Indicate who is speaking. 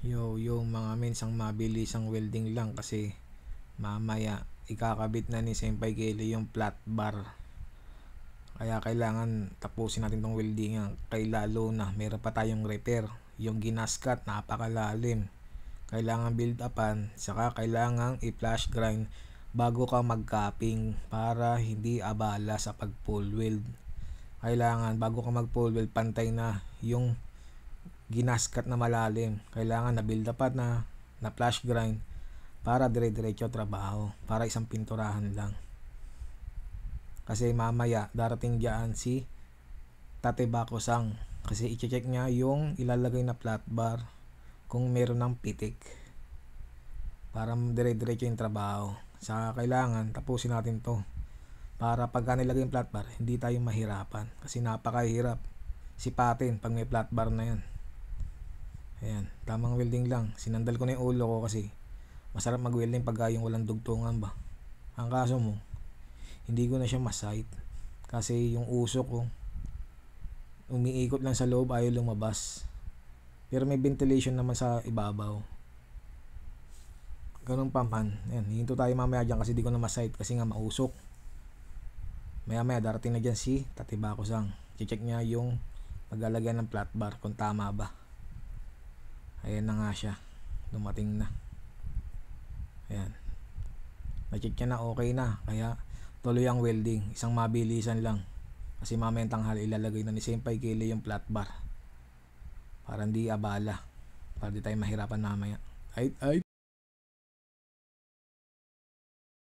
Speaker 1: Yo, mga mensang mabilisang welding lang kasi mamaya ikakabit na ni Senpai Kelly yung flat bar. Kaya kailangan tapusin natin tong welding yan. Kay lalo na meron pa tayong repair. Yung ginaskat napakalalim. Kailangan build upan, saka kailangan i-flash grind bago ka mag-capping para hindi abala sa pag full weld. Kailangan bago ka mag full weld pantay na yung ginaskat na malalim. Kailangan na build upan na flash grind para dire-diretso trabaho, para isang pinturahan lang. Kasi mamaya darating diyan si Tate Bako-sang kasi i-check niya yung ilalagay na flat bar kung meron ng pitik para dire-diretso yung trabaho. Saka kailangan tapusin natin to para pagka nilagay yung flat bar hindi tayo mahirapan kasi napakahirap sipatin pag may flat bar na yan. Ayan, tamang welding lang. Sinandal ko na yung ulo ko kasi masarap mag-welding pagka yung walang dugtungan ba. Ang kaso mo, hindi ko na siya masight kasi yung usok ko umiikot lang sa loob, ayaw lumabas. Pero may ventilation naman sa ibabaw. Ganun pa man. Ayan, hinto tayo mamaya dyan kasi di ko na masight kasi nga mausok. Maya darating na dyan si Tate Bako-sang. Check niya yung maglalagyan ng flat bar kung tama ba. Ayan na nga siya. Dumating na. Ayan. Na-check niya na okay na. Kaya tuloy ang welding. Isang mabilisan lang. Kasi mamayang tanghali ilalagay na ni Senpai Kelly yung flat bar. Para hindi abala. Para di tayo mahirapan mamaya. Ay.